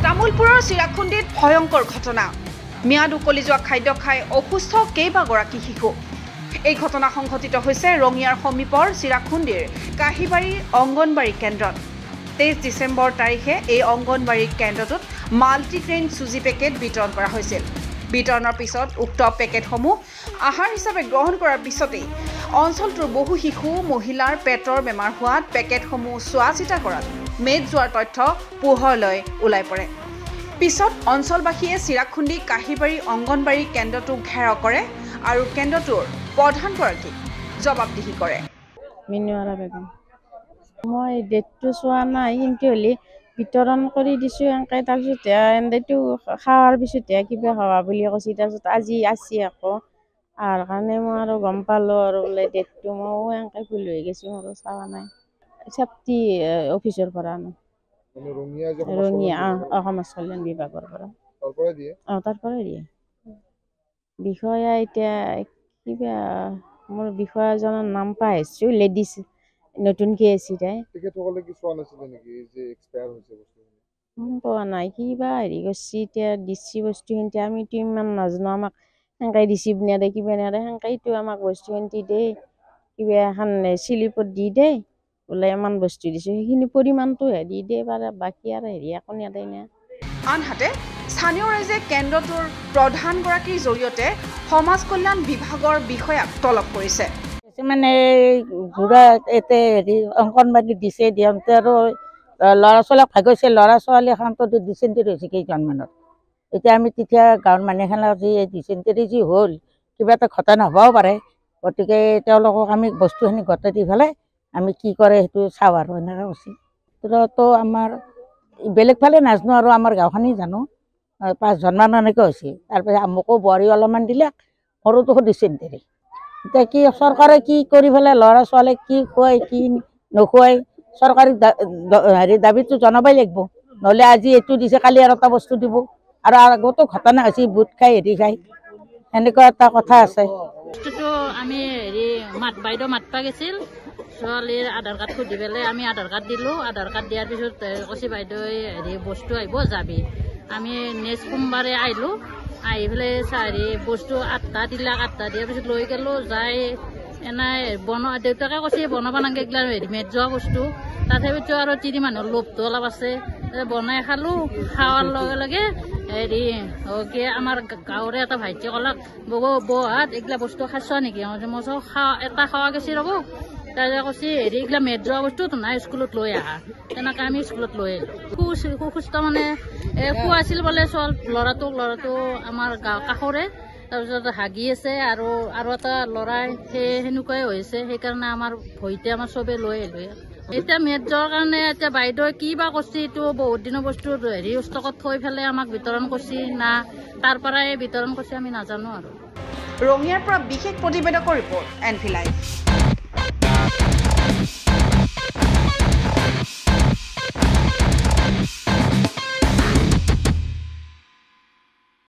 তামুলপুৰৰ চিৰাখুন্দিত ভয়ংকৰ ঘটনা মিয়াদ উকলি যোৱা খাদ্য খাই অসুস্থ কেইবাগৰাকী শিশু এই ঘটনা সংঘটিত হৈছে ৰঙিয়াৰ সমীপৰ চিৰাখুন্দিৰ কাহিবাৰী অংগনবাড়ী কেন্দ্ৰত 23 ডিসেম্বৰ তাৰিখে এই অংগনবাড়ী কেন্দ্ৰটোত মাল্টিগ্ৰেইন চুজি পেকেট বিতৰণ কৰা হৈছিল বিতৰণৰ পিছত উক্ত পেকেটসমূহ আহাৰ হিচাপে গ্ৰহণ কৰাৰ পিছতেই অঞ্চলটোৰ বহু শিশু মহিলাৰ পেটৰ বেমাৰ হোৱাত পেকেটসমূহ চোৱাচিতা কৰাত মেদ যোৱাৰ তথ্য পোহৰলৈ ওলাই পৰে পিছত অঞ্চলবাসীয়ে চিৰাখুন্দি কাহিবাৰী অংগনবাড়ী কেন্দ্ৰটো ঘেৰাও কৰে আৰু কেন্দ্ৰটোৰ প্ৰধানগৰাকীক জবাবদিহি কৰে মিনুৱাৰা বেগম মই ডেটটো চোৱা নাই কিন্তু হলে বিতৰণ কৰি দিছো এনেকৈ তাৰপিছত এনেটো খাৱাৰ পিছতহে কিবা হোৱা বুলি কৈছে তাৰপিছত আজি আছে আকৌ আৰু কাৰণে মই আৰু গম পালোঁ আৰু বোলে ডেটটো ময়ো এনেকৈ ভুল হৈ গৈছোঁ আৰু চোৱা নাই চেফটি অফিচৰ পৰা ৰঙিয়া সমাজ কল্যাণ বিভাগৰ পৰা তাৰ পৰাই দিয়ে বিষয়া এতিয়া কিবা মোৰ বিষয়াজনৰ নাম পাই আছোঁ লেডিজ নতুনকৈ আছে তাই পোৱা নাই কিবা হেৰি কৰিছে এতিয়া দিছি বস্তুখিনি আমিতো ইমান নাজানো আমাক সেনেকৈ দিছি নেদে কিবা নেদে সেনেকৈতো আমাক বস্তুখিনি দেই কিবা এখন চিলিপত দি দেই বোলে ইমান বস্তু দিছোঁ সেইখিনি পৰিমাণটোহে দি দিয়ে পাৰে বাকী আৰু হেৰি একো নেদে নে আনহাতে স্থানীয় ৰাইজে কেন্দ্ৰটোৰ প্ৰধানগৰাকীৰ জৰিয়তে সমাজ কল্যাণ বিভাগৰ বিষয়াক তলব কৰিছে মানে ঘূৰা এতে হেৰি অংগনবাড়ী দিছে দিওঁতে আৰু ল'ৰা ছোৱালীক ভাগ হৈছে ল'ৰা ছোৱালী এখনতো ডিচেণ্ট্ৰি হৈছে কেইজনমানৰ এতিয়া আমি তেতিয়া গাঁৱৰ মানুহখনৰ যি ডিচেণ্ট্ৰি যি হ'ল কিবা এটা ঘটনা হ'বও পাৰে গতিকে তেওঁলোকক আমি বস্তুখিনি গতাই দি পেলাই আমি কি কৰে সেইটো চাওঁ আৰু এনেকৈ কৈছে তো আমাৰ বেলেগ ফালে নাজানো আৰু আমাৰ গাঁওখনেই জানো 5জনমান এনেকৈ হৈছে তাৰপিছত মোকো বোৱাৰী অলপমান দিলে সৰুটো ডিচেণ্ট্ৰি এতিয়া কি চৰকাৰে কি কৰি পেলাই ল'ৰা ছোৱালীক কি খুৱাই কি নোখুৱাই চৰকাৰী হেৰি দাবীটো জনাবই লাগিব নহ'লে আজি এইটো দিছে কালি আৰু এটা বস্তু দিব আৰু আগতো ঘটনা হৈছে বুট খাই হেৰি খাই সেনেকুৱা এটা কথা আছে বস্তুটো আমি হেৰি বাইদেউ মাতবা গৈছিল ছোৱালীৰ আধাৰ কাৰ্ড সুধি পেলাই আমি আধাৰ কাৰ্ড দিলোঁ আধাৰ কাৰ্ড দিয়াৰ পিছত কৈছে বাইদেউ হেৰি বস্তু আহিব যাবি আমি নেক্সট সোমবাৰে আহিলোঁ আহি পেলাই হেৰি বস্তু 8টা দিলাক 8টা দিয়াৰ পিছত লৈ গ'লোঁ যাই এনেই দেউতাকে কৈছে বনাব নালাগে এইগিলা ৰেডিমেড যোৱা বস্তু তথাপিতো আৰু তিনি মানুহৰ লোভটো অলপ আছে বনাই খালোঁ খাৱাৰ লগে লগে হেৰি কি আমাৰ গাঁৱৰে এটা ভাইটিয়ে ক'লাক বহাত এইগিলা বস্তু খাইছ নেকি মই এটা খোৱা গৈছে ৰ'ব তাৰপিছত কৈছে হেৰি এইগিলা মেদ যোৱা বস্তুটো নাই স্কুলত লৈ আহা তেনেকৈ আমি স্কুলত লৈ আহিলোঁ সুস্থ মানে খুৱাইছিল বোলে ল'ৰাটো আমাৰ গাঁও কাষৰে তাৰপিছত হাগি আছে আৰু এটা ল'ৰাই সেনেকুৱাই হৈছে সেইকাৰণে আমাৰ ভয়তে আমাৰ চবেই লৈ আহিলোঁ এতিয়া মেদ যোৱাৰ কাৰণে এতিয়া বাইদেৱে কি বা কৰিছে এইটো বহুত দিনৰ বস্তু হেৰি ষ্টকত থৈ পেলাই আমাক বিতৰণ কৰিছে না তাৰ পৰাই বিতৰণ কৰিছে আমি নাজানো আৰু ৰঙিয়াৰ পৰা বিশেষ প্ৰতিবেদকৰ ৰিপৰ্ট NV Live